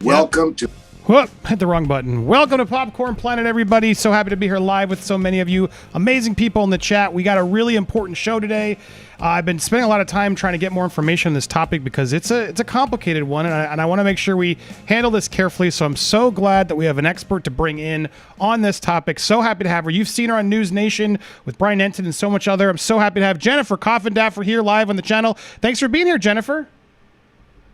Welcome to... Whoop, hit the wrong button. Welcome to Popcorn Planet, everybody. So happy to be here live with so many of you amazing people in the chat. We got a really important show today. I've been spending a lot of time trying to get more information on this topic because it's a complicated one, and I want to make sure we handle this carefully. So I'm so glad that we have an expert to bring in on this topic. So happy to have her. You've seen her on News Nation with Brian Ensign and so much other. I'm so happy to have Jennifer Coffindaffer here live on the channel. Thanks for being here, Jennifer.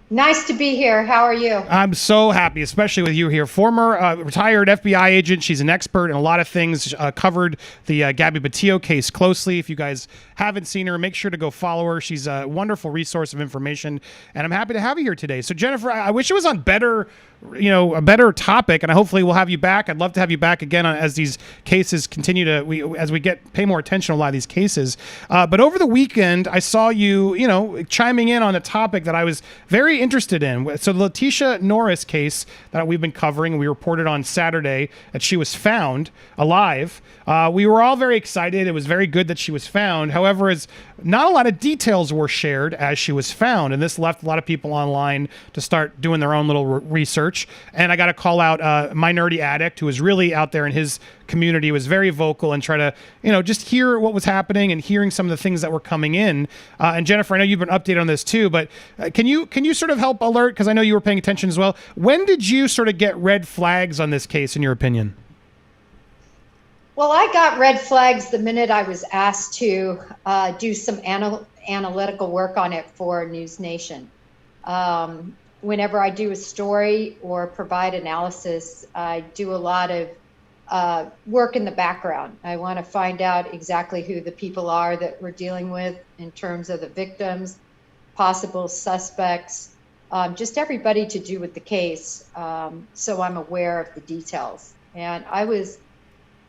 Nice to be here. How are you? I'm so happy, especially with you here. Former retired FBI agent. She's an expert in a lot of things. Covered the Gabby Petito case closely. If you guys haven't seen her, make sure to go follow her. She's a wonderful resource of information, and I'm happy to have you here today. So, Jennifer, I wish it was on a better topic, and hopefully we'll have you back. I'd love to have you back again as these cases continue as we pay more attention to a lot of these cases. But over the weekend, I saw you chiming in on a topic that I was very interested in. So the Lateche Norris case that we've been covering, we reported on Saturday that she was found alive. We were all very excited. It was very good that she was found. However, not a lot of details were shared as she was found, and this left a lot of people online to start doing their own little research. And I got to call out My Nerdy Addict, who was really out there in his community, was very vocal and try to just hear what was happening and hearing some of the things that were coming in. And Jennifer, I know you've been updated on this too, but can you sort of help alert, because I know you were paying attention as well. When did you sort of get red flags on this case, in your opinion? Well, I got red flags the minute I was asked to do some analytical work on it for News Nation. Whenever I do a story or provide analysis, I do a lot of work in the background. I want to find out exactly who the people are that we're dealing with in terms of the victims, possible suspects, just everybody to do with the case, so I'm aware of the details. And I was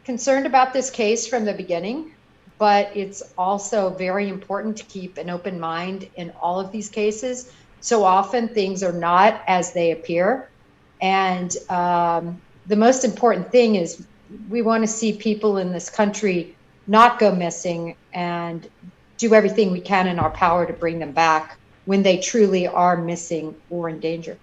concerned about this case from the beginning, but it's also very important to keep an open mind in all of these cases. So often things are not as they appear. And the most important thing is we want to see people in this country not go missing and do everything we can in our power to bring them back when they truly are missing or in danger.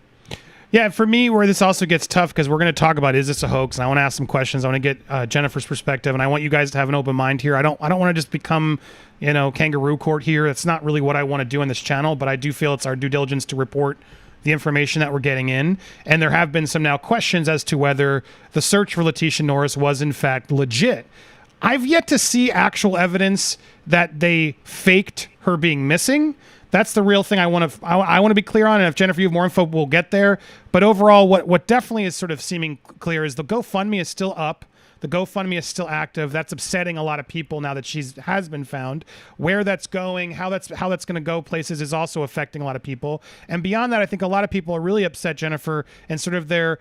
Yeah, for me, where this also gets tough, because we're going to talk about, is this a hoax? And I want to ask some questions. I want to get Jennifer's perspective, and I want you guys to have an open mind here. I don't want to just become, kangaroo court here. It's not really what I want to do on this channel, but I do feel it's our due diligence to report the information that we're getting in. And there have been some now questions as to whether the search for Lateche Norris was in fact legit. I've yet to see actual evidence that they faked her being missing. That's the real thing I want to be clear on. And if Jennifer, you have more info, we'll get there. But overall, what definitely is sort of seeming clear is the GoFundMe is still up. The GoFundMe is still active. That's upsetting a lot of people now that has been found. Where that's going, how that's going to go places is also affecting a lot of people. And beyond that, I think a lot of people are really upset, Jennifer, and sort of their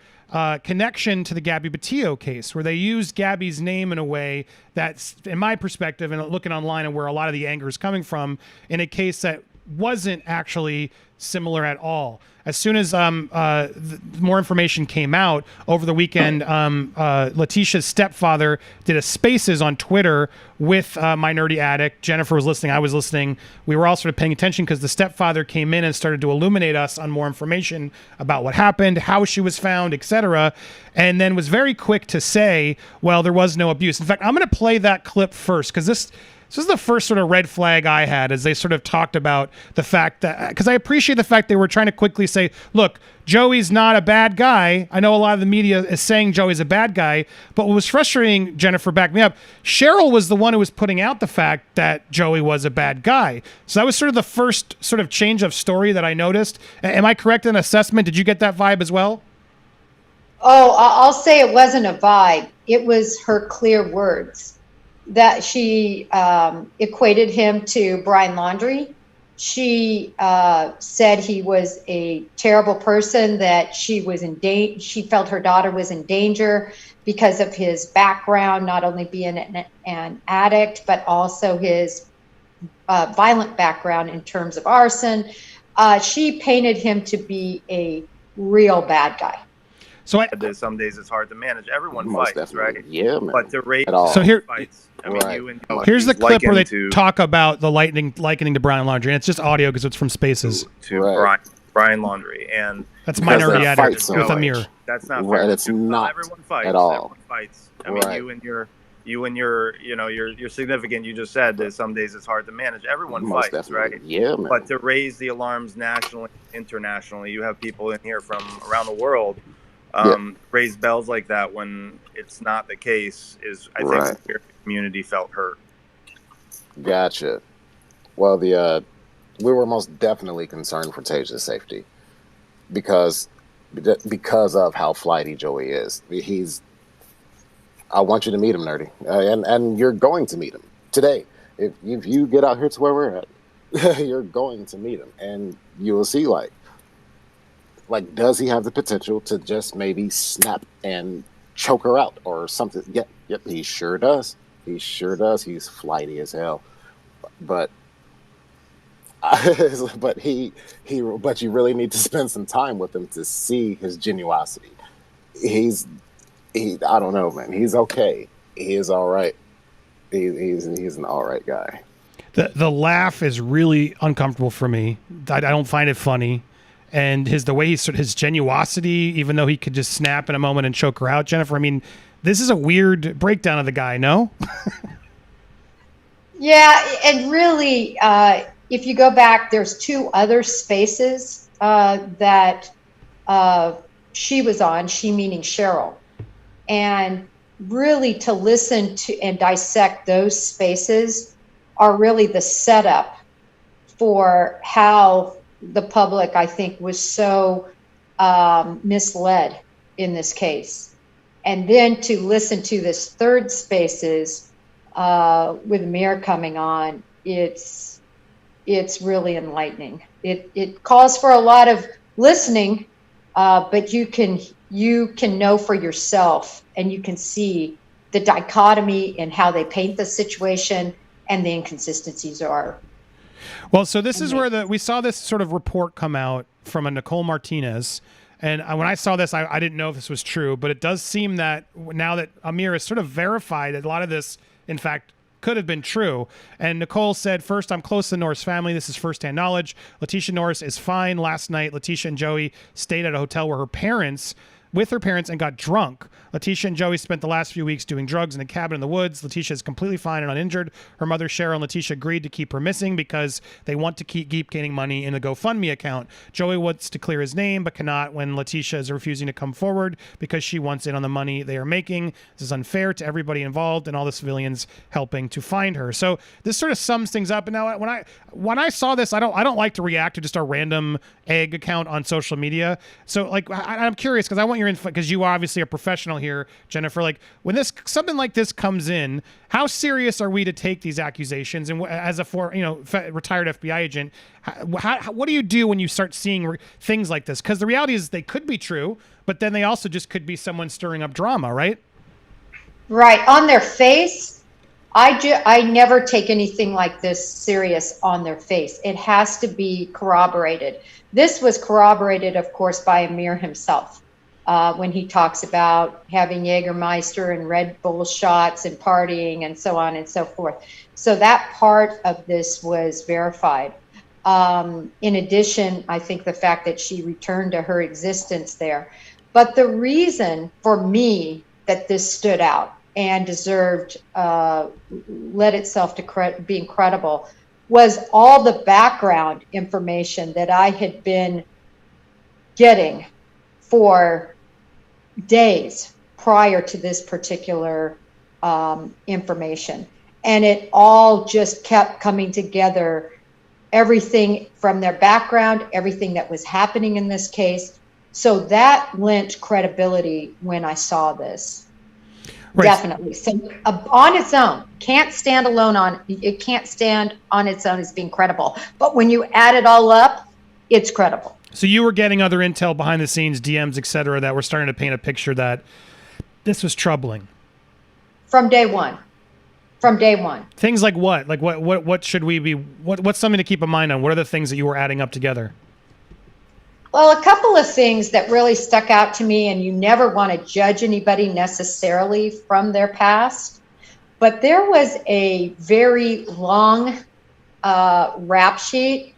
connection to the Gabby Petito case, where they used Gabby's name in a way that's, in my perspective, and looking online and where a lot of the anger is coming from, in a case that wasn't actually similar at all. As soon as more information came out over the weekend, Lateche's stepfather did a Spaces on Twitter with My Nerdy Addict. Jennifer was listening. I was listening. We were all sort of paying attention because the stepfather came in and started to illuminate us on more information about what happened, how she was found, etc., and then was very quick to say, well, there was no abuse. In fact, I'm going to play that clip first, because this is the first sort of red flag I had as they sort of talked about the fact that, because I appreciate the fact they were trying to quickly say, look, Joey's not a bad guy. I know a lot of the media is saying Joey's a bad guy, but what was frustrating, Jennifer, back me up, Cheryl was the one who was putting out the fact that Joey was a bad guy. So that was sort of the first sort of change of story that I noticed. Am I correct in assessment? Did you get that vibe as well? Oh, I'll say it wasn't a vibe. It was her clear words that she equated him to Brian Laundrie. She said he was a terrible person, that she felt her daughter was in danger because of his background, not only being an addict, but also his violent background in terms of arson. She painted him to be a real bad guy. So some days it's hard to manage. Everyone Most fights, definitely. right? Yeah, man. But the rate So of here- fights. I mean, Right. you and here's the clip where they to talk about the likening to Brian Laundrie, and it's just audio because it's from Spaces. to Right. Brian. Brian Laundrie, and That's My Because Nerdy they Addict fight with so much. Amir. that's not Right, fair. it's Well, not everyone fights at all. Everyone fights. I mean, Right. you and your your significant. You just said that some days it's hard to manage. Everyone Most fights, definitely. right? Yeah, man. But to raise the alarms nationally, internationally, you have people in here from around the world raise bells like that when it's not the case. Is I think Right. the community felt hurt. Gotcha. Well, we were most definitely concerned for Taja's safety because of how flighty Joey is. I want you to meet him, Nerdy, and you're going to meet him today. If you get out here to where we're at, you're going to meet him, and you will see like does he have the potential to just maybe snap and choke her out or something? Yep, he sure does. He sure does. He's flighty as hell, but but you really need to spend some time with him to see his genuosity. I don't know, man. He's okay. He is all right. He's an all right guy. The laugh is really uncomfortable for me. I don't find it funny. And his genuosity, even though he could just snap in a moment and choke her out, Jennifer. I mean, this is a weird breakdown of the guy, no? Yeah, and really, if you go back, there's 2 other spaces that she was on, she meaning Cheryl. And really to listen to and dissect those spaces are really the setup for how the public, I think, was so misled in this case. And then to listen to this third spaces with Amir coming on, it's really enlightening. It calls for a lot of listening, but you can know for yourself, and you can see the dichotomy in how they paint the situation and the inconsistencies are. Well, so this is where we saw this sort of report come out from a Nicole Martinez. And when I saw this, I didn't know if this was true, but it does seem that now that Amir has sort of verified that a lot of this, in fact, could have been true. And Nicole said, first, I'm close to the Norris family. This is firsthand knowledge. Lateche Norris is fine. Last night, Lateche and Joey stayed at a hotel with her parents and got drunk. Lateche and Joey spent the last few weeks doing drugs in a cabin in the woods. Lateche is completely fine and uninjured. Her mother, Cheryl, and Lateche agreed to keep her missing because they want to keep gaining money in the GoFundMe account. Joey wants to clear his name, but cannot when Lateche is refusing to come forward because she wants in on the money they are making. This is unfair to everybody involved and all the civilians helping to find her. So this sort of sums things up. And now when I saw this, I don't like to react to just a random egg account on social media. So like I'm curious because I want your info, because you are obviously a professional here, Jennifer. Like when something like this comes in, how serious are we to take these accusations? And as a retired FBI agent, what do you do when you start seeing things like this? Because the reality is they could be true, but then they also just could be someone stirring up drama, right? Right. On their face, I never take anything like this serious on their face. It has to be corroborated. This was corroborated, of course, by Amir himself. When he talks about having Jägermeister and Red Bull shots and partying and so on and so forth. So that part of this was verified. In addition, I think the fact that she returned to her existence there. But the reason for me that this stood out and deserved, led itself to being credible, was all the background information that I had been getting for days prior to this particular information. And it all just kept coming together, everything from their background, everything that was happening in this case. So that lent credibility when I saw this. Right. Definitely. So on its own, can't stand on its own as being credible. But when you add it all up, it's credible. So you were getting other intel behind the scenes, DMs, et cetera, that were starting to paint a picture that this was troubling. From day one. Things like what? Like what should we be, what's something to keep in mind on? What are the things that you were adding up together? Well, a couple of things that really stuck out to me, and you never want to judge anybody necessarily from their past, but there was a very long rap sheet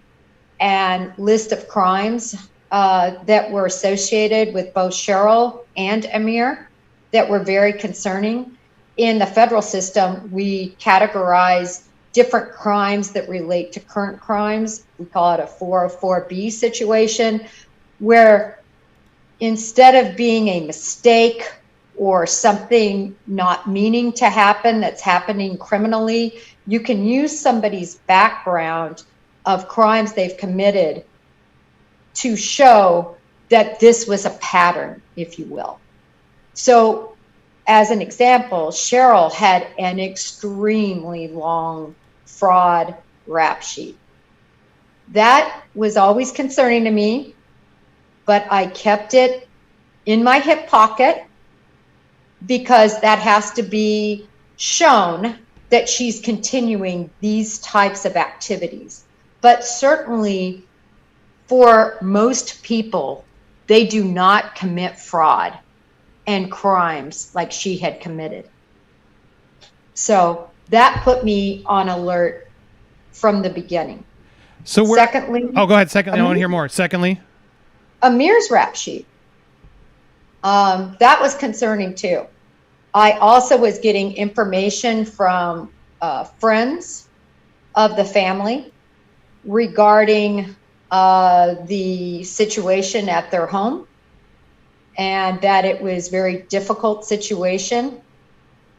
and list of crimes that were associated with both Cheryl and Amir that were very concerning. In the federal system, we categorize different crimes that relate to current crimes. We call it a 404B situation, where instead of being a mistake or something not meaning to happen that's happening criminally, you can use somebody's background of crimes they've committed to show that this was a pattern, if you will. So as an example, Cheryl had an extremely long fraud rap sheet. That was always concerning to me, but I kept it in my hip pocket because that has to be shown that she's continuing these types of activities. But certainly for most people, they do not commit fraud and crimes like she had committed. So that put me on alert from the beginning. So secondly, go ahead. Secondly, I want to hear more. Secondly, Amir's rap sheet. That was concerning too. I also was getting information from friends of the family regarding the situation at their home, and that it was very difficult situation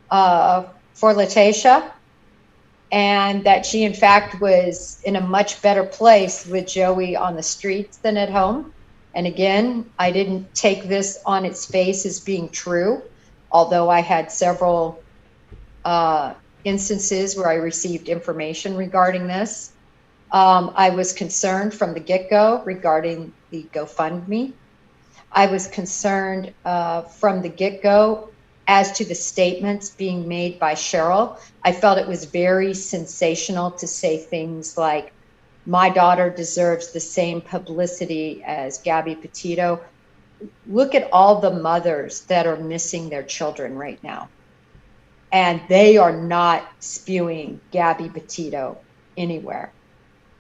for Lateche, and that she in fact was in a much better place with Joey on the streets than at home. And again, I didn't take this on its face as being true, although I had several instances where I received information regarding this. I was concerned from the get-go regarding the GoFundMe. I was concerned from the get-go as to the statements being made by Cheryl. I felt it was very sensational to say things like, my daughter deserves the same publicity as Gabby Petito. Look at all the mothers that are missing their children right now. And they are not spewing Gabby Petito anywhere.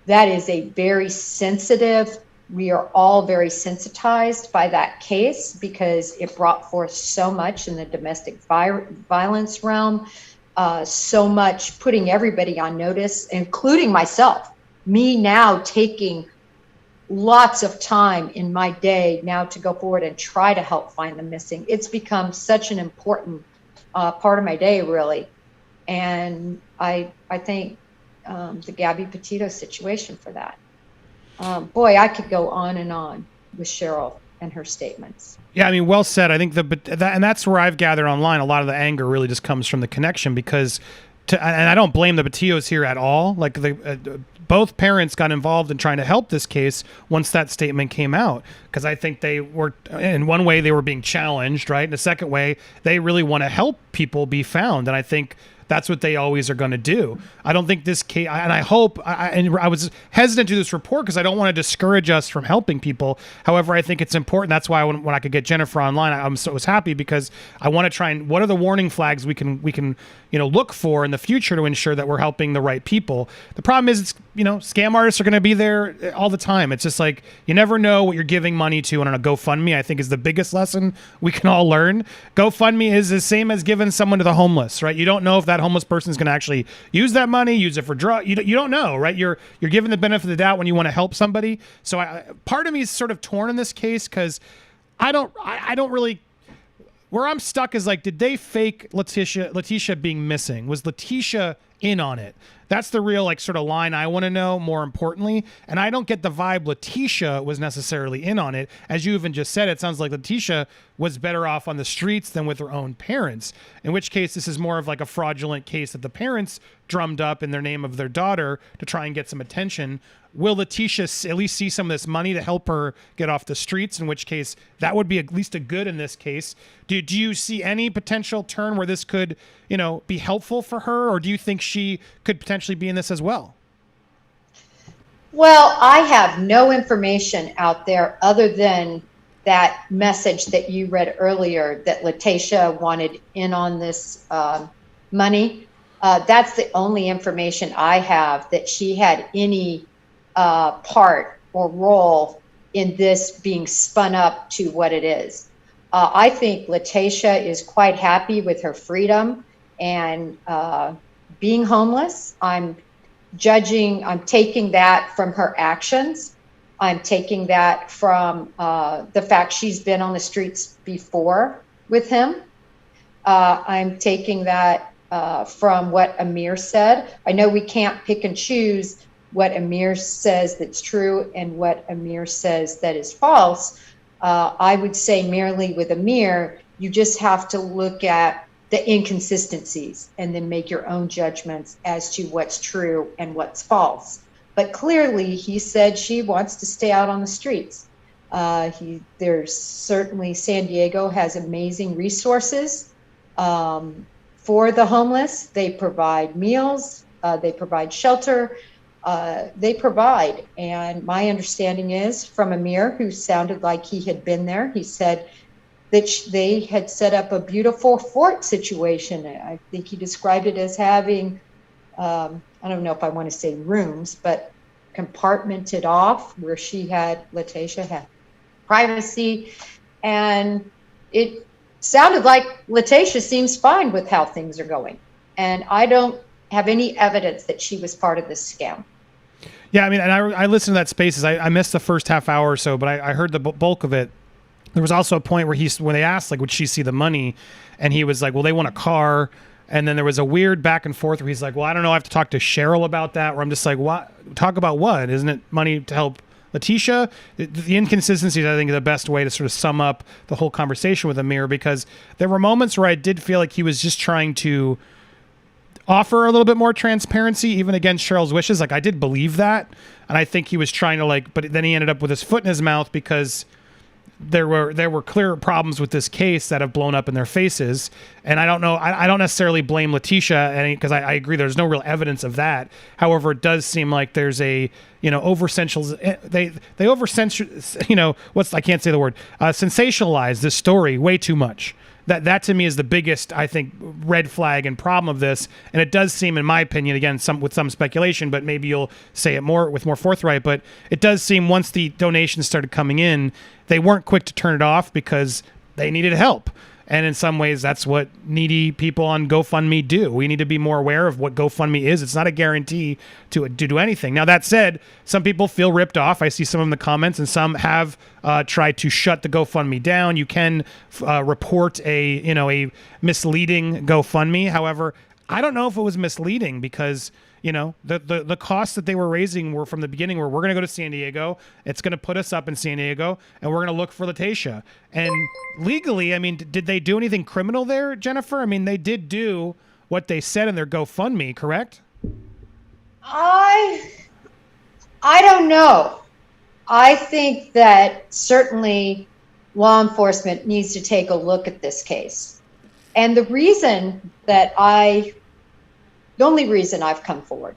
That is a very sensitive, we are all very sensitized by that case because it brought forth so much in the domestic violence realm, so much putting everybody on notice, including myself. Me now taking lots of time in my day now to go forward and try to help find the missing. It's become such an important part of my day, really. And I think the Gabby Petito situation for that. Boy, I could go on and on with Cheryl and her statements. Yeah, I mean, well said. I think and that's where I've gathered online. A lot of the anger really just comes from the connection because, and I don't blame the Petitos here at all. Like both parents got involved in trying to help this case once that statement came out, because I think they were, in one way, they were being challenged, right? In the second way, they really want to help people be found, and I think that's what they always are going to do. I don't think this case, and I hope, and I was hesitant to do this report because I don't want to discourage us from helping people. However, I think it's important. That's why when I could get Jennifer online, I was happy because I want to try and, what are the warning flags we can look for in the future to ensure that we're helping the right people. The problem is, scam artists are going to be there all the time. It's just like, you never know what you're giving money to. And on a GoFundMe, I think is the biggest lesson we can all learn. GoFundMe is the same as giving someone to the homeless, right? You don't know if that homeless person is going to actually use that money, use it for drugs. You don't know, right? You're given the benefit of the doubt when you want to help somebody. So part of me is sort of torn in this case because I don't really. Where I'm stuck is like, did they fake Lateche being missing? Was Lateche in on it? That's the real sort of line I want to know, more importantly. And I don't get the vibe Lateche was necessarily in on it. As you even just said, it sounds like Lateche was better off on the streets than with her own parents, in which case this is more of like a fraudulent case that the parents drummed up in their name of their daughter to try and get some attention. Will Lateche at least see some of this money to help her get off the streets, in which case that would be at least a good in this case? Do you see any potential turn where this could, be helpful for her, or do you think she could potentially be in this as well? Well, I have no information out there other than that message that you read earlier that Lateche wanted in on this money. That's the only information I have, that she had any part or role in this being spun up to what it is. I think Lateche is quite happy with her freedom and being homeless. I'm taking that from her actions. I'm taking that from the fact she's been on the streets before with him. I'm taking that from what Amir said. I know we can't pick and choose what Amir says that's true and what Amir says that is false. I would say merely with Amir, you just have to look at the inconsistencies and then make your own judgments as to what's true and what's false. But clearly, he said she wants to stay out on the streets. There's certainly, San Diego has amazing resources for the homeless. They provide meals, they provide shelter, they provide. And my understanding is from Amir, who sounded like he had been there, he said that they had set up a beautiful fort situation. I think he described it as having, I don't know if I want to say rooms, but compartmented off where Lateche had privacy. And it sounded like Lateche seems fine with how things are going. And I don't have any evidence that she was part of this scam. Yeah, I mean, and I listened to that Spaces. I missed the first half hour or so, but I heard the bulk of it. There was also a point where when they asked, like, would she see the money? And he was like, well, they want a car. And then there was a weird back and forth where he's like, well, I don't know. I have to talk to Cheryl about that. Where I'm just like, what? Talk about what? Isn't it money to help Lateche? The inconsistencies, I think, are the best way to sort of sum up the whole conversation with Amir, because there were moments where I did feel like he was just trying to offer a little bit more transparency, even against Cheryl's wishes. Like, I did believe that. And I think he was trying to, like, but then he ended up with his foot in his mouth because there were clear problems with this case that have blown up in their faces. And I don't know, I don't necessarily blame Lateche because I agree there's no real evidence of that. However, it does seem like there's a, sensationalize this story way too much. That to me is the biggest, I think, red flag and problem of this. And it does seem, in my opinion, again, with some speculation, but maybe you'll say it more forthright, but it does seem once the donations started coming in, they weren't quick to turn it off because they needed help. And in some ways, that's what needy people on GoFundMe do. We need to be more aware of what GoFundMe is. It's not a guarantee to do anything. Now, that said, some people feel ripped off. I see some of them in the comments, and some have tried to shut the GoFundMe down. You can report a misleading GoFundMe. However, I don't know if it was misleading because the costs that they were raising were from the beginning where we're going to go to San Diego. It's going to put us up in San Diego, and we're going to look for Lateche. And legally, I mean, did they do anything criminal there, Jennifer? I mean, they did do what they said in their GoFundMe, correct? I don't know. I think that certainly law enforcement needs to take a look at this case. And the only reason I've come forward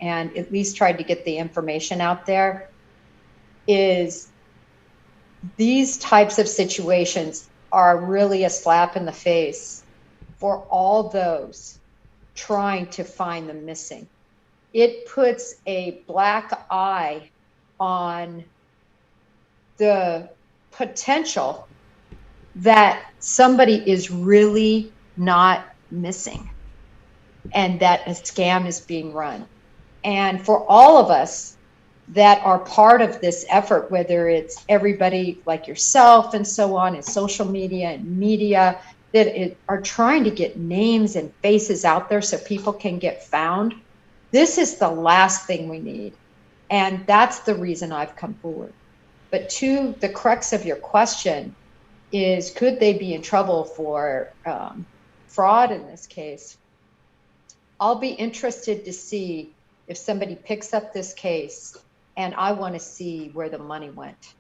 and at least tried to get the information out there is these types of situations are really a slap in the face for all those trying to find the missing. It puts a black eye on the potential that somebody is really not missing and that a scam is being run. And for all of us that are part of this effort, whether it's everybody like yourself and so on, and social media and media that are trying to get names and faces out there so people can get found, this is the last thing we need. And that's the reason I've come forward. But to the crux of your question is, could they be in trouble for fraud in this case? I'll be interested to see if somebody picks up this case, and I want to see where the money went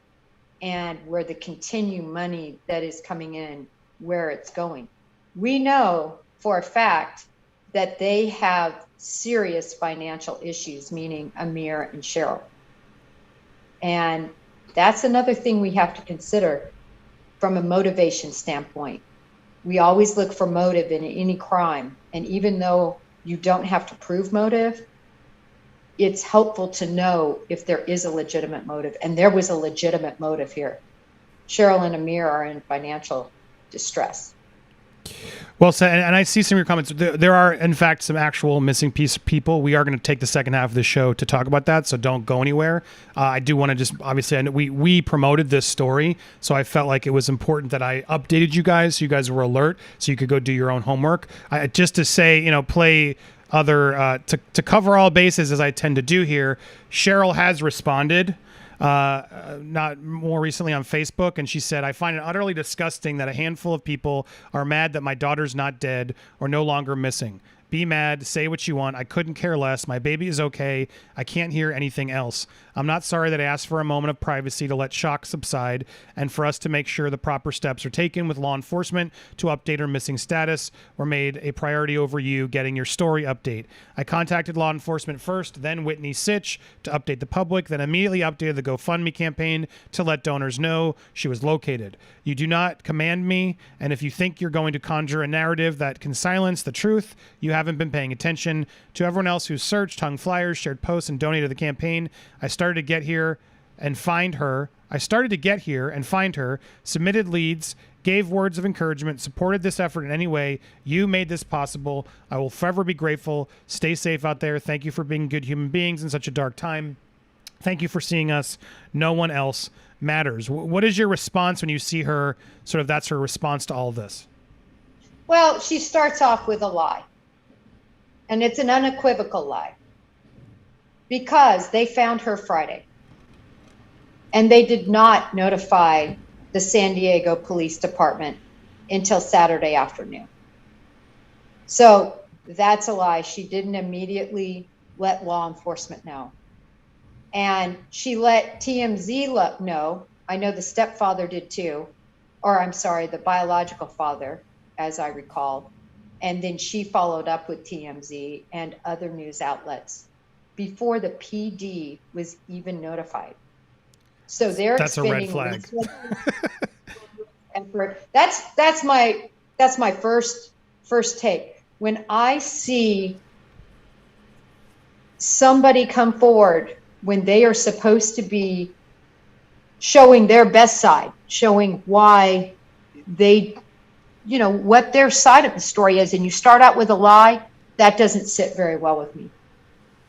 and where the continued money that is coming in, where it's going. We know for a fact that they have serious financial issues, meaning Amir and Cheryl. And that's another thing we have to consider from a motivation standpoint. We always look for motive in any crime. And even though you don't have to prove motive, it's helpful to know if there is a legitimate motive. And there was a legitimate motive here. Cheryl and Amir are in financial distress. Well said, and I see some of your comments. There are, in fact, some actual missing people. We are going to take the second half of the show to talk about that, so don't go anywhere. I do want to just, obviously, I know we promoted this story, so I felt like it was important that I updated you guys, so you guys were alert, so you could go do your own homework. Just to say, play other, to cover all bases, as I tend to do here, Cheryl has responded. Not more recently on Facebook, and she said, I find it utterly disgusting that a handful of people are mad that my daughter's not dead or no longer missing. Be mad, say what you want. I couldn't care less. My baby is okay. I can't hear anything else. I'm not sorry that I asked for a moment of privacy to let shock subside and for us to make sure the proper steps are taken with law enforcement to update her missing status were made a priority over you getting your story update. I contacted law enforcement first, then Whitney Sitch to update the public, then immediately updated the GoFundMe campaign to let donors know she was located. You do not command me, and if you think you're going to conjure a narrative that can silence the truth, you haven't been paying attention. To everyone else who searched, hung flyers, shared posts, and donated to the campaign, I started to get here and find her, submitted leads, gave words of encouragement, supported this effort in any way. You made this possible. I will forever be grateful. Stay safe out there. Thank you for being good human beings in such a dark time. Thank you for seeing us. No one else matters. What is your response when you see her, sort of that's her response to all of this? Well, she starts off with a lie. And it's an unequivocal lie. Because they found her Friday. And they did not notify the San Diego Police Department until Saturday afternoon. So that's a lie. She didn't immediately let law enforcement know. And she let TMZ know. I know the stepfather did too. Or I'm sorry, the biological father, as I recall. And then she followed up with TMZ and other news outlets before the PD was even notified. So they're that's a red flag. That's my first take. When I see somebody come forward when they are supposed to be showing their best side, showing why they, what their side of the story is, and you start out with a lie, that doesn't sit very well with me.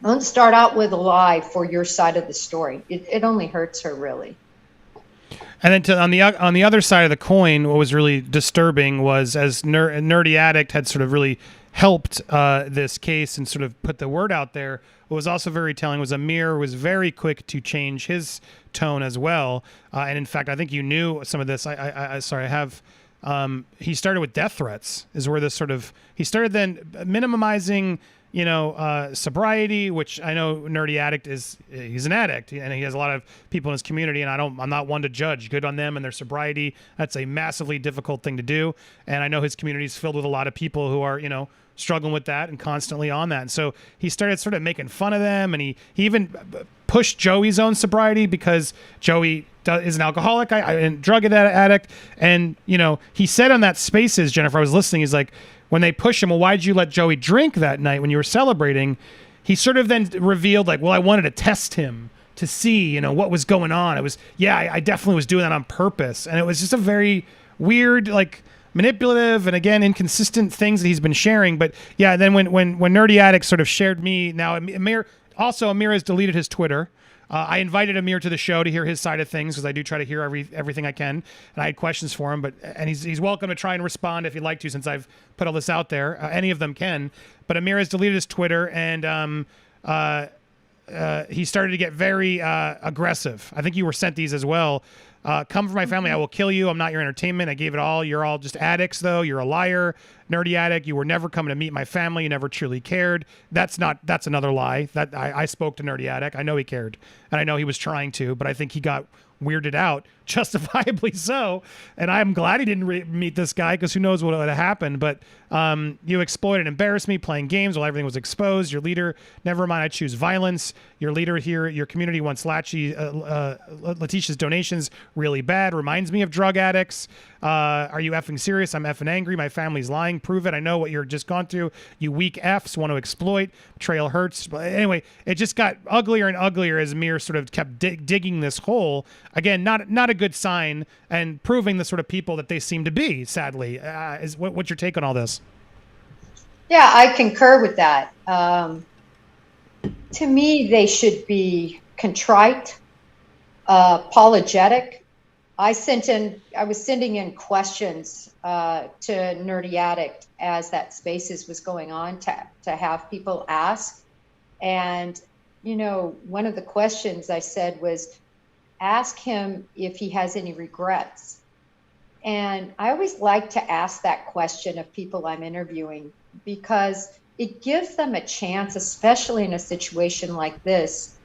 Don't start out with a lie for your side of the story. It only hurts her, really. And then on the other side of the coin, what was really disturbing was, as Nerdy Addict had sort of really helped this case and sort of put the word out there, what was also very telling was Amir was very quick to change his tone as well. And in fact, I think you knew some of this. He started with death threats, is where this sort of, he started then minimizing, sobriety, which I know Nerdy Addict he's an addict and he has a lot of people in his community, and I'm not one to judge. Good on them and their sobriety. That's a massively difficult thing to do. And I know his community is filled with a lot of people who are, struggling with that and constantly on that. And so he started sort of making fun of them, and he even pushed Joey's own sobriety because Joey is an alcoholic and drug addict. And, he said on that Spaces, Jennifer, I was listening, he's like, when they push him, well, why'd you let Joey drink that night when you were celebrating? He sort of then revealed, like, well, I wanted to test him to see, what was going on. It was, I definitely was doing that on purpose. And it was just a very weird, like, manipulative and, again, inconsistent things that he's been sharing. But, then when Nerdy Addict sort of shared me, now Amir has deleted his Twitter. I invited Amir to the show to hear his side of things because I do try to hear everything I can, and I had questions for him. And he's welcome to try and respond if he'd like to, since I've put all this out there. Any of them can. But Amir has deleted his Twitter, and he started to get very aggressive. I think you were sent these as well. Come for my family, I will kill you. I'm not your entertainment. I gave it all. You're all just addicts, though. You're a liar, Nerdy Addict. You were never coming to meet my family. You never truly cared. That's another lie. That I spoke to Nerdy Addict. I know he cared, and I know he was trying to, but I think he got weirded out, justifiably so. And I'm glad he didn't meet this guy, because who knows what would have happened. But you exploited and embarrassed me playing games while everything was exposed. Your leader, never mind, I choose violence. Your leader here, your community wants Letitia's donations really bad. Reminds me of drug addicts. Are you effing serious? I'm effing angry. My family's lying. Prove it. I know what you're just gone through. You weak Fs want to exploit. Betrayal hurts. But anyway, it just got uglier and uglier as Mir sort of kept digging this hole. Again, not a good sign, and proving the sort of people that they seem to be, sadly. What's your take on all this? Yeah, I concur with that. To me, they should be contrite, apologetic. I was sending in questions to Nerdy Addict as that Spaces was going on to have people ask. And, one of the questions I said was, ask him if he has any regrets. And I always like to ask that question of people I'm interviewing, because it gives them a chance, especially in a situation like this,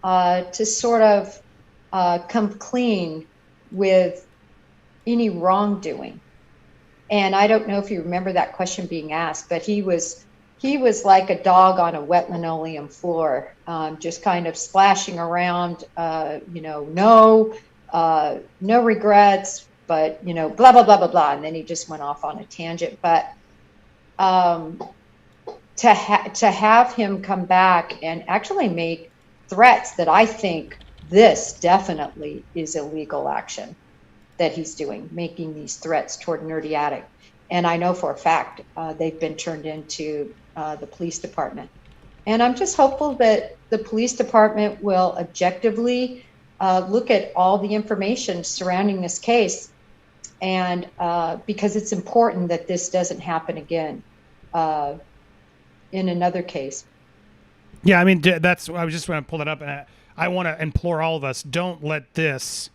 to sort of come clean with any wrongdoing. And I don't know if you remember that question being asked, but he was like a dog on a wet linoleum floor, just kind of splashing around, no regrets, but, blah, blah, blah, blah, blah. And then he just went off on a tangent. But to have him come back and actually make threats that I think this definitely is illegal action that he's doing, making these threats toward Nerdy Addict. And I know for a fact they've been turned into the police department. And I'm just hopeful that the police department will objectively look at all the information surrounding this case, and because it's important that this doesn't happen again in another case. Yeah, I mean, I was just going to pull that up, and I want to implore all of us, don't let this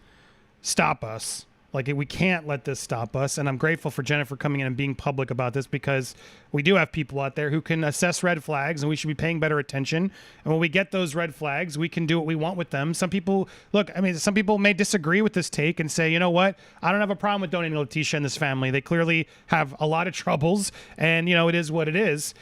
stop us. Like, we can't let this stop us. And I'm grateful for Jennifer coming in and being public about this, because we do have people out there who can assess red flags, and we should be paying better attention. And when we get those red flags, we can do what we want with them. Some people may disagree with this take and say, you know what? I don't have a problem with donating Lateche and this family. They clearly have a lot of troubles, and, it is what it is.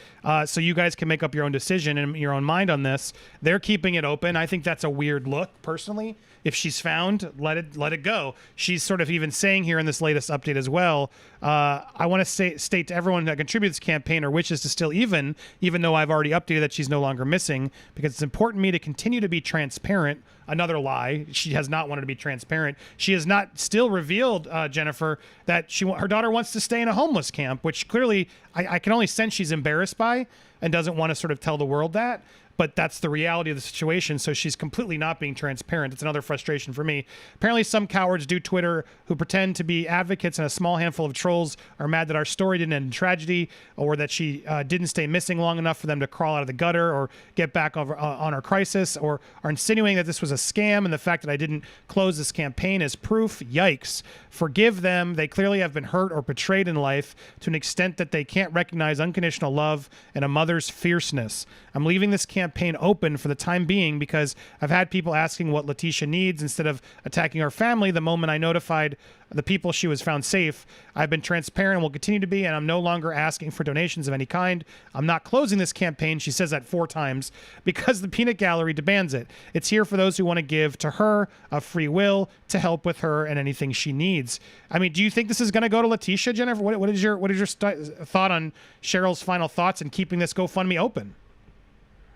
So you guys can make up your own decision and your own mind on this. They're keeping it open. I think that's a weird look, personally. If she's found, let it go. She's sort of even saying here in this latest update as well, I want to state to everyone that contributes to this campaign, her wish is to still even though I've already updated that she's no longer missing, because it's important to me to continue to be transparent. Another lie. She has not wanted to be transparent. She has not still revealed, Jennifer, that her daughter wants to stay in a homeless camp, which clearly I can only sense she's embarrassed by and doesn't want to sort of tell the world that. But that's the reality of the situation, so she's completely not being transparent. It's another frustration for me. Apparently some cowards do Twitter who pretend to be advocates, and a small handful of trolls are mad that our story didn't end in tragedy, or that she didn't stay missing long enough for them to crawl out of the gutter or get back on our crisis, or are insinuating that this was a scam, and the fact that I didn't close this campaign is proof. Yikes. Forgive them. They clearly have been hurt or betrayed in life to an extent that they can't recognize unconditional love and a mother's fierceness. I'm leaving this campaign open for the time being because I've had people asking what Lateche needs instead of attacking our family. The moment I notified the people she was found safe, I've been transparent and will continue to be, and I'm no longer asking for donations of any kind. I'm not closing this campaign. She says that 4 times because the peanut gallery demands it. It's here for those who want to give to her of free will to help with her and anything she needs. I mean, do you think this is going to go to Lateche, Jennifer? What is your thought on Cheryl's final thoughts and keeping this GoFundMe open?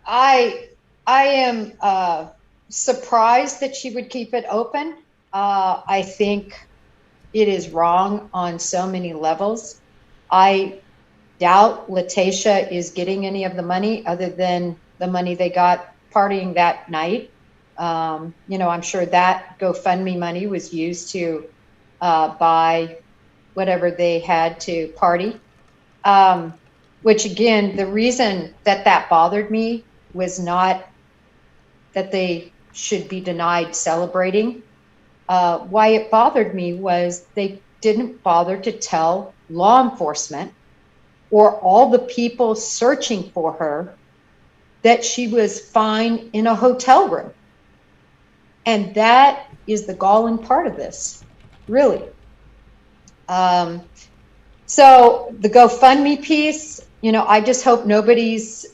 I am surprised that she would keep it open. I think it is wrong on so many levels. I doubt Lateche is getting any of the money other than the money they got partying that night. I'm sure that GoFundMe money was used to buy whatever they had to party. Which again, the reason that bothered me was not that they should be denied celebrating. Why it bothered me was they didn't bother to tell law enforcement or all the people searching for her that she was fine in a hotel room. And that is the galling part of this, really. So the GoFundMe piece, I just hope nobody's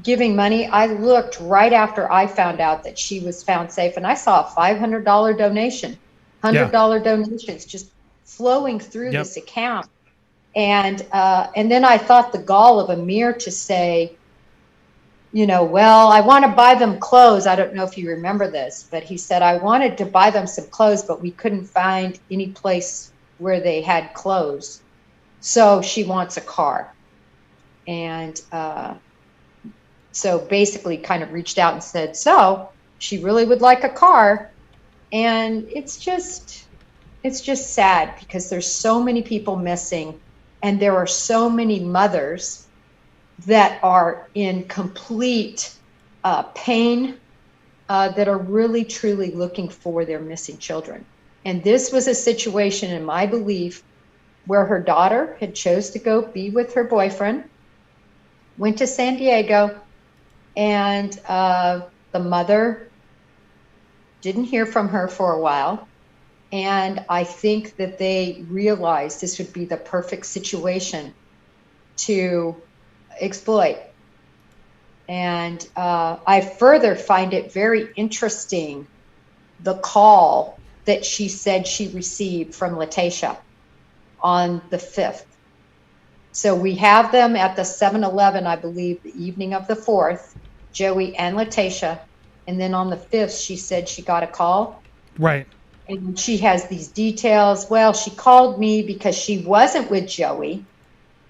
giving money. I looked right after I found out that she was found safe, and I saw a $500 donation, $100 donations just flowing through this account. And then I thought the gall of Amir to say, you know, well, I want to buy them clothes. I don't know if you remember this, but he said, I wanted to buy them some clothes, but we couldn't find any place where they had clothes. So she wants a car. And so basically kind of reached out and said, so she really would like a car. And it's just sad because there's so many people missing, and there are so many mothers that are in complete pain, that are really, truly looking for their missing children. And this was a situation, in my belief, where her daughter had chose to go be with her boyfriend, went to San Diego, and the mother didn't hear from her for a while. And I think that they realized this would be the perfect situation to exploit. And I further find it very interesting, the call that she said she received from Lateche on the 5th. So we have them at the 7-Eleven, I believe, the evening of the 4th, Joey and Lateche. And then on the 5th, she said she got a call. Right. And she has these details. Well, she called me because she wasn't with Joey.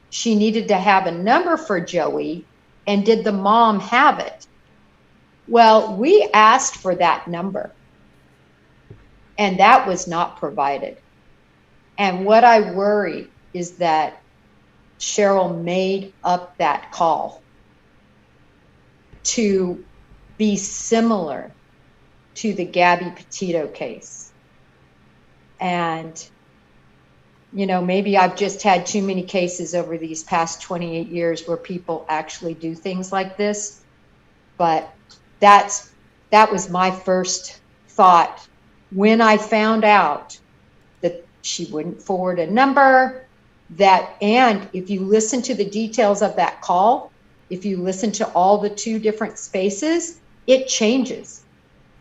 She needed to have a number for Joey. And did the mom have it? Well, we asked for that number, and that was not provided. And what I worry is that Cheryl made up that call to be similar to the Gabby Petito case. And, you know, maybe I've just had too many cases over these past 28 years where people actually do things like this. But that was my first thought when I found out that she wouldn't forward a number, and if you listen to the details of that call, if you listen to all the 2 different spaces, it changes.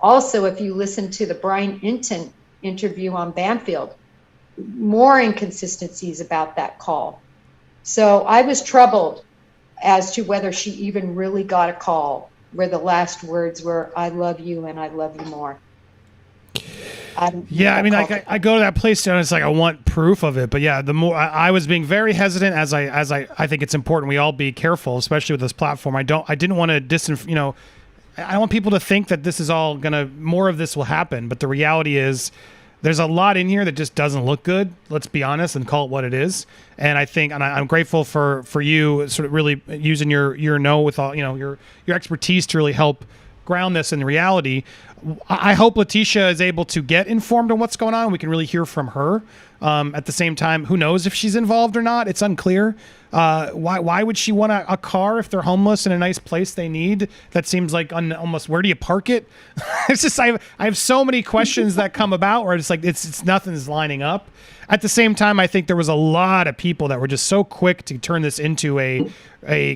Also, if you listen to the Brian Inton interview on Banfield, more inconsistencies about that call. So I was troubled as to whether she even really got a call where the last words were, I love you and I love you more. Yeah, I mean, I go to that place and it's like I want proof of it, but yeah, the more I was being very hesitant, as I think it's important we all be careful, especially with this platform. I didn't want to I don't want people to think that this is all more of this will happen, but the reality is there's a lot in here that just doesn't look good. Let's be honest and call it what it is. And I think, and I'm grateful for you sort of really using your know with all, your expertise to really help ground this in reality. I hope Lateche is able to get informed on what's going on. We can really hear from her. At the same time, who knows if she's involved or not? It's unclear. Why would she want a car if they're homeless in a nice place they need? That seems like almost, where do you park it? It's just, I have so many questions that come about where it's like, it's nothing's lining up. At the same time, I think there was a lot of people that were just so quick to turn this into a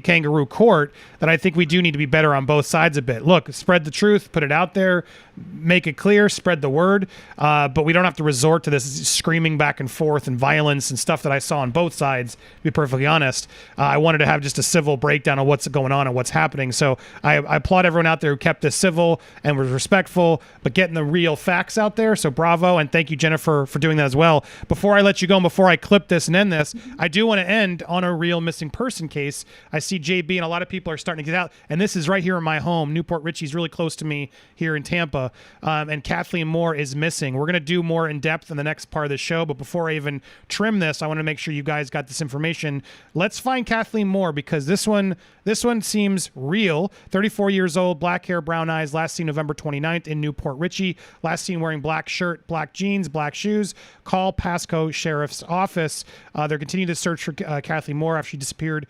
kangaroo court that I think we do need to be better on both sides a bit. Look, spread the truth, put it out there, make it clear, spread the word. But we don't have to resort to this screaming back and forth and violence and stuff that I saw on both sides, to be perfectly honest. I wanted to have just a civil breakdown of what's going on and what's happening. So I applaud everyone out there who kept this civil and was respectful, but getting the real facts out there. So bravo. And thank you, Jennifer, for doing that as well. Before I let you go, and before I clip this and end this, I do want to end on a real missing person case. I see JB and a lot of people are starting to get out, and this is right here in my home. Newport Richie's really close to me here in Tampa, and Kathleen Moore is missing. We're going to do more in depth in the next part of the show, but before I even trim this, I want to make sure you guys got this information. Let's find Kathleen Moore, because this one seems real. 34 years old, black hair, brown eyes, last seen November 29th in Newport Richie, last seen wearing black shirt, black jeans, black shoes. Call Pasco Sheriff's Office. They're continuing to search for Kathleen Moore after she disappeared.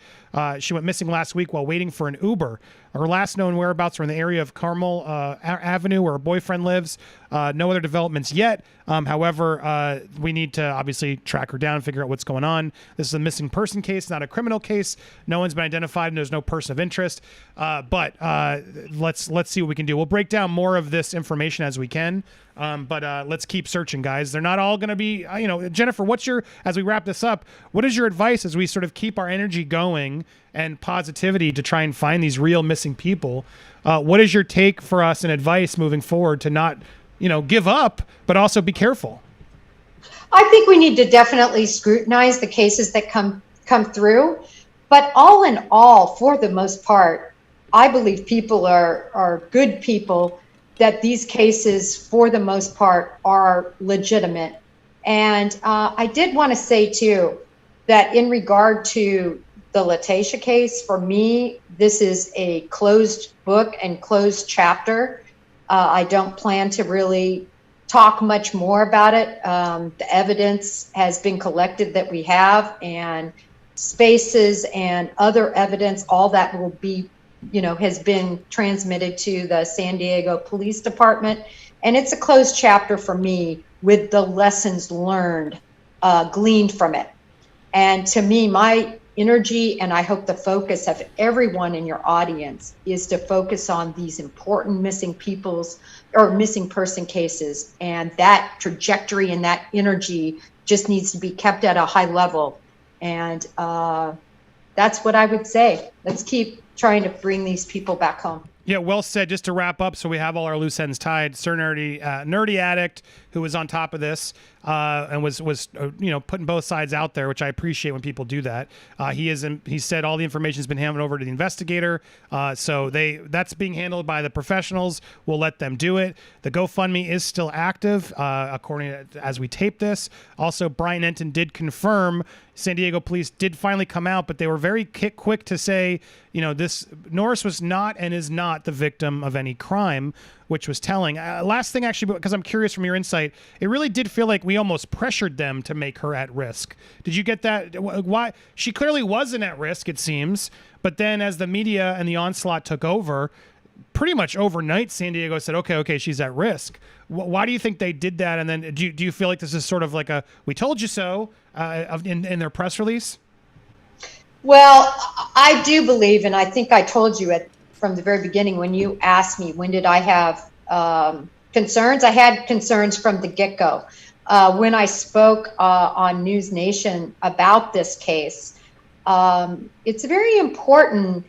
She went missing last week while waiting for an Uber. Her last known whereabouts are in the area of Carmel Avenue, where her boyfriend lives. No other developments yet. However, we need to obviously track her down and figure out what's going on. This is a missing person case, not a criminal case. No one's been identified, and there's no person of interest. But let's see what we can do. We'll break down more of this information as we can. But let's keep searching, guys. They're not all going to be, Jennifer, as we wrap this up, what is your advice as we sort of keep our energy going and positivity to try and find these real missing people? What is your take for us and advice moving forward to not, give up, but also be careful? I think we need to definitely scrutinize the cases that come through. But all in all, for the most part, I believe people are good people, that these cases, for the most part, are legitimate. And I did want to say, too, that in regard to the Lateche case, for me, this is a closed book and closed chapter. I don't plan to really talk much more about it. The evidence has been collected that we have, and spaces and other evidence, all that will be, has been transmitted to the San Diego Police Department. And it's a closed chapter for me, with the lessons learned, gleaned from it. And to me, my energy, and I hope the focus of everyone in your audience, is to focus on these important missing person cases. And that trajectory and that energy just needs to be kept at a high level. And that's what I would say. Let's keep trying to bring these people back home. Yeah, well said. Just to wrap up, so we have all our loose ends tied. Sir Nerdy Addict, who was on top of this and was putting both sides out there, which I appreciate when people do that. He said all the information has been handed over to the investigator, so that's being handled by the professionals. We'll let them do it. The GoFundMe is still active, according to, as we tape this. Also, Brian Enton did confirm San Diego police did finally come out, but they were very quick to say, this Norris was not and is not the victim of any crime, which was telling. Last thing, actually, because I'm curious from your insight, it really did feel like we almost pressured them to make her at risk. Did you get that? Why? She clearly wasn't at risk, it seems. But then as the media and the onslaught took over, pretty much overnight, San Diego said, okay, she's at risk. Why do you think they did that? And then do you feel like this is sort of like a "we told you so" in their press release? Well, I do believe, and I think I told you from the very beginning when you asked me when did I have concerns. I had concerns from the get-go. When I spoke on News Nation about this case, it's very important,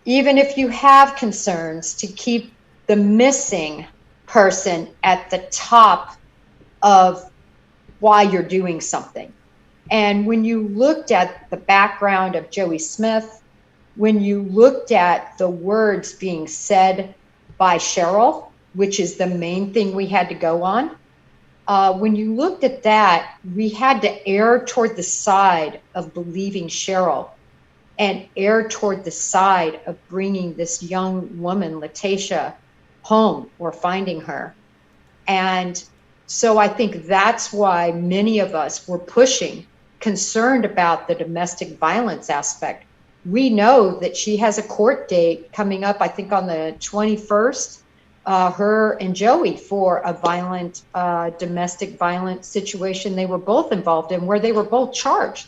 even if you have concerns, to keep the missing person at the top of why you're doing something. And when you looked at the background of Joey Smith, when you looked at the words being said by Cheryl, which is the main thing we had to go on, when you looked at that, we had to err toward the side of believing Cheryl and err toward the side of bringing this young woman, Lateche, home or finding her. And so I think that's why many of us were pushing, concerned about the domestic violence aspect. We know that she has a court date coming up, I think on the 21st, her and Joey, for a violent domestic violence situation they were both involved in, where they were both charged.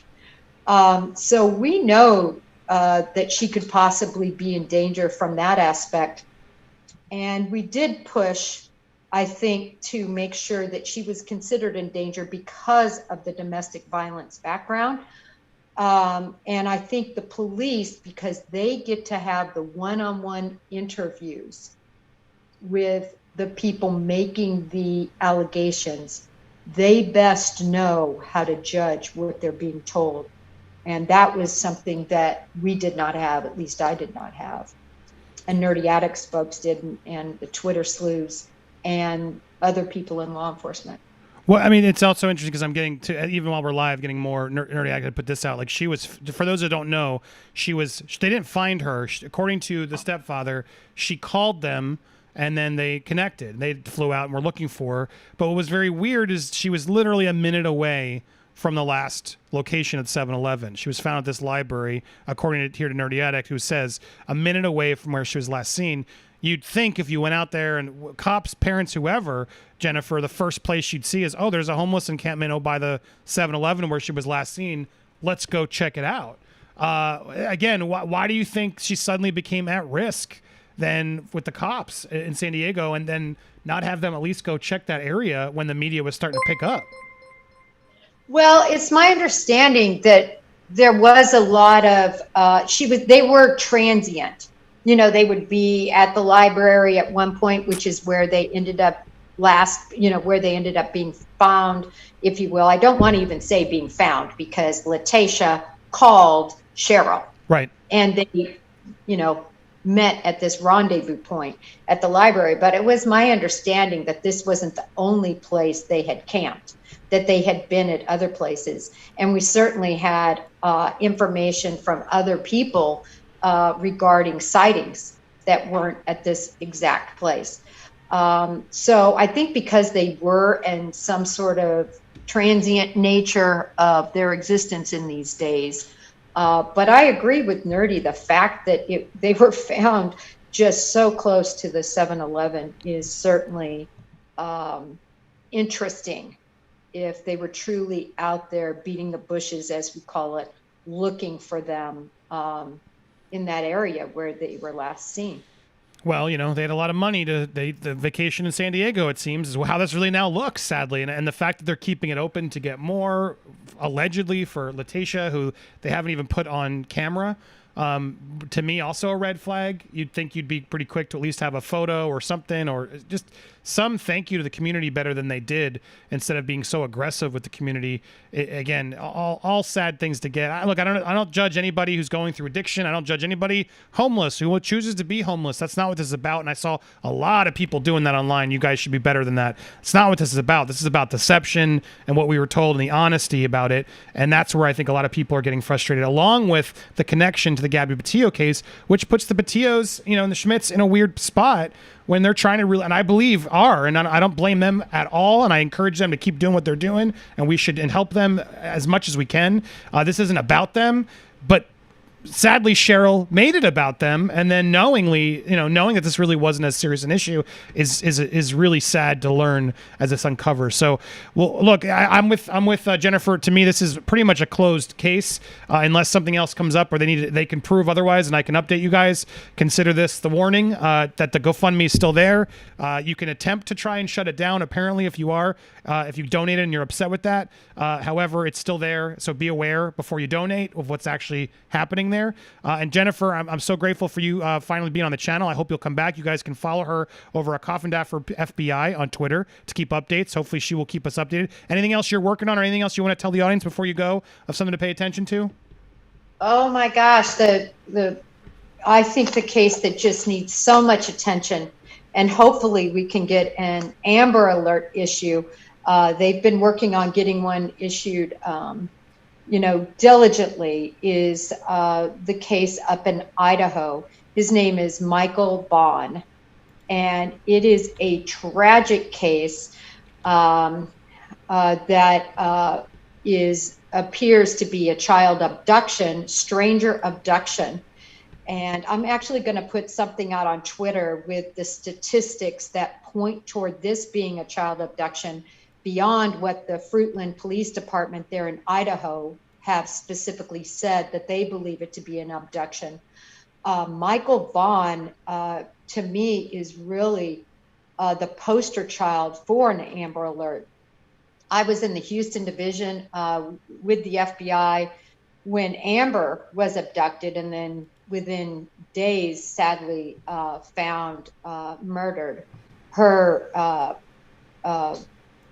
So we know that she could possibly be in danger from that aspect. And we did push, I think, to make sure that she was considered in danger because of the domestic violence background. And I think the police, because they get to have the one-on-one interviews with the people making the allegations, they best know how to judge what they're being told. And that was something that we did not have, at least I did not have. And Nerdy Addicts folks did, and the Twitter sleuths and other people in law enforcement. Well, I mean, it's also interesting because I'm getting to, even while we're live, getting more Nerdy Addict to put this out. Like, she was, for those that don't know, they didn't find her. According to the stepfather, she called them and then they connected. They flew out and were looking for her. But what was very weird is she was literally a minute away from the last location at 7-Eleven. She was found at this library, according to here to Nerdy Addict, who says a minute away from where she was last seen. You'd think if you went out there and cops, parents, whoever, Jennifer, the first place you'd see is, oh, there's a homeless encampment by the 7-Eleven where she was last seen. Let's go check it out. Again, why do you think she suddenly became at risk then with the cops in San Diego, and then not have them at least go check that area when the media was starting to pick up? Well, it's my understanding that there was a lot of they were transient. You know, they would be at the library at one point, which is where they ended up where they ended up being found, if you will. I don't want to even say being found, because Lateche called Cheryl. Right. And they, met at this rendezvous point at the library. But it was my understanding that this wasn't the only place they had camped, that they had been at other places. And we certainly had information from other people regarding sightings that weren't at this exact place. So I think because they were in some sort of transient nature of their existence in these days. But I agree with Nerdy. The fact that they were found just so close to the 7-Eleven is certainly interesting. If they were truly out there beating the bushes, as we call it, looking for them in that area where they were last seen. Well, they had a lot of money the vacation in San Diego, it seems, is how this really now looks, sadly. And the fact that they're keeping it open to get more, allegedly, for Lateche, who they haven't even put on camera, to me, also a red flag. You'd think you'd be pretty quick to at least have a photo or something, or just some thank you to the community better than they did, instead of being so aggressive with the community. Again, all sad things to get. Look, I don't judge anybody who's going through addiction. I don't judge anybody homeless who chooses to be homeless. That's not what this is about. And I saw a lot of people doing that online. You guys should be better than that. It's not what this is about. This is about deception and what we were told and the honesty about it. And that's where I think a lot of people are getting frustrated, along with the connection to the Gabby Petito case, which puts the Petitos, and the Schmitts in a weird spot when they're trying to really, and I believe are, and I don't blame them at all, and I encourage them to keep doing what they're doing, and we should help them as much as we can. This isn't about them, but sadly, Cheryl made it about them, and then knowing that this really wasn't as serious an issue is really sad to learn as this uncovers. So, well, look, I'm with Jennifer. To me, this is pretty much a closed case, unless something else comes up or they can prove otherwise, and I can update you guys. Consider this the warning that the GoFundMe is still there. You can attempt to try and shut it down. Apparently, if you donated and you're upset with that, however, it's still there. So be aware before you donate of what's actually happening there. And Jennifer, I'm so grateful for you finally being on the channel. I hope you'll come back. You guys can follow her over at Coffindaffer FBI on Twitter to keep updates. Hopefully she will keep us updated. Anything else you're working on, or anything else you want to tell the audience before you go of something to pay attention to? Oh my gosh, I think the case that just needs so much attention, and hopefully we can get an Amber Alert issue. They've been working on getting one issued diligently, is the case up in Idaho. His name is Michael Vaughn, and it is a tragic case that appears to be a child abduction, stranger abduction. And I'm actually going to put something out on Twitter with the statistics that point toward this being a child abduction, beyond what the Fruitland Police Department there in Idaho have specifically said that they believe it to be an abduction. Michael Vaughn, to me, is really the poster child for an Amber Alert. I was in the Houston division with the FBI when Amber was abducted, and then within days, sadly, found murdered.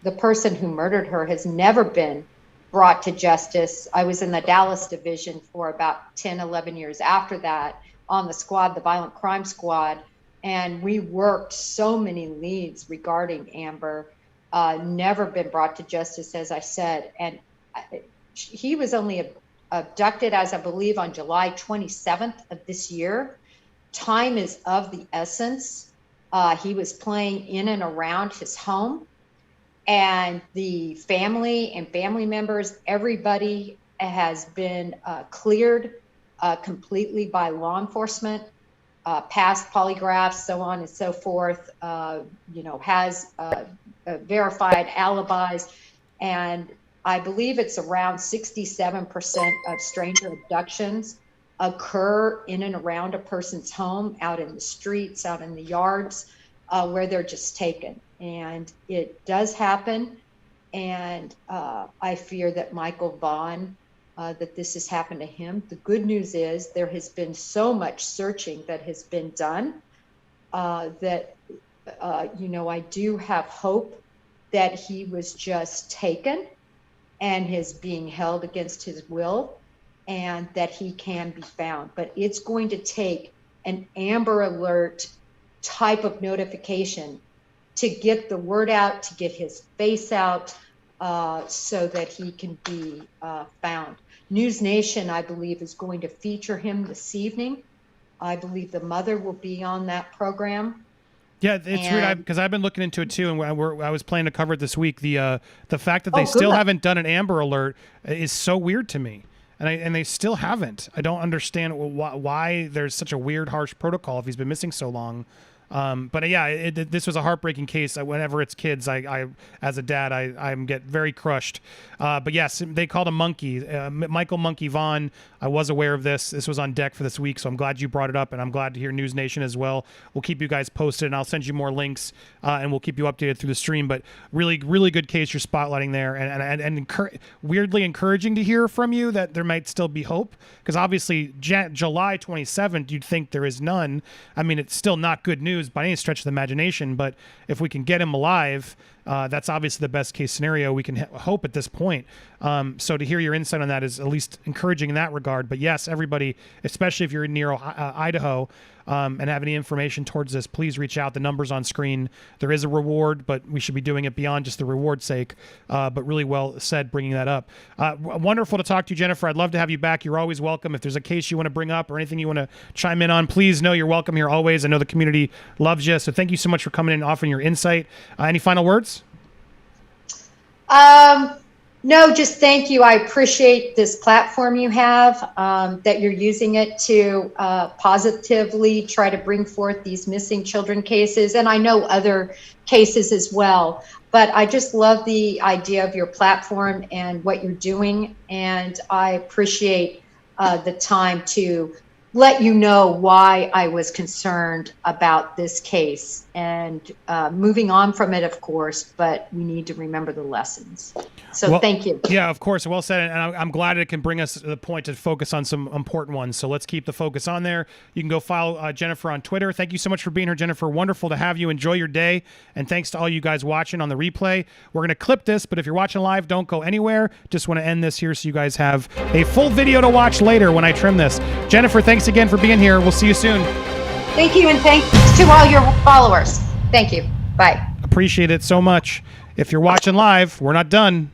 The person who murdered her has never been brought to justice. I was in the Dallas division for about 10, 11 years after that on the squad, the violent crime squad. And we worked so many leads regarding Amber, never been brought to justice, as I said. And he was only abducted, as I believe, on July 27th of this year. Time is of the essence. He was playing in and around his home. and the family and family members, everybody has been cleared completely by law enforcement, passed polygraphs, so on and so forth, has verified alibis. And I believe it's around 67% of stranger abductions occur in and around a person's home, out in the streets, out in the yards, where they're just taken. And it does happen. And I fear that Michael Vaughn, that this has happened to him. The good news is there has been so much searching that has been done that, I do have hope that he was just taken and is being held against his will, and that he can be found. But it's going to take an Amber Alert type of notification to get the word out, to get his face out, so that he can be found. News Nation, I believe, is going to feature him this evening. I believe the mother will be on that program. Yeah, it's weird because I've been looking into it too, and I was planning to cover it this week. The fact that they still haven't done an Amber Alert is so weird to me. And they still haven't. I don't understand why there's such a weird, harsh protocol if he's been missing so long. But yeah, this was a heartbreaking case. Whenever it's kids, I as a dad, I get very crushed. But yes, they called him Monkey, Michael Monkey Vaughn. I was aware of this. This was on deck for this week, so I'm glad you brought it up, and I'm glad to hear News Nation as well. We'll keep you guys posted, and I'll send you more links, and we'll keep you updated through the stream. But really, really good case you're spotlighting there, and weirdly encouraging to hear from you that there might still be hope, because obviously July 27th, you'd think there is none. I mean, it's still not good news by any stretch of the imagination, but if we can get him alive, that's obviously the best case scenario we can hope at this point. So to hear your insight on that is at least encouraging in that regard. But yes, everybody, especially if you're near Idaho, and have any information towards this, please reach out. The number's on screen. There is a reward, but we should be doing it beyond just the reward's sake. But really well said bringing that up. Wonderful to talk to you, Jennifer. I'd love to have you back. You're always welcome. If there's a case you want to bring up or anything you want to chime in on, please know you're welcome here always. I know the community loves you. So thank you so much for coming in and offering your insight. Any final words? No, just thank you. I appreciate this platform you have, that you're using it to positively try to bring forth these missing children cases. And I know other cases as well, but I just love the idea of your platform and what you're doing. And I appreciate the time to let you know why I was concerned about this case, and moving on from it, of course, but we need to remember the lessons. So thank you. Yeah, of course. Well said. And I'm glad it can bring us to the point to focus on some important ones. So let's keep the focus on there. You can go follow Jennifer on Twitter. Thank you so much for being here, Jennifer. Wonderful to have you. Enjoy your day. And thanks to all you guys watching on the replay. We're going to clip this, but if you're watching live, don't go anywhere. Just want to end this here so you guys have a full video to watch later when I trim this. Jennifer, thanks again for being here. We'll see you soon. Thank you, and thanks to all your followers. Thank you. Bye. Appreciate it so much. If you're watching live, we're not done.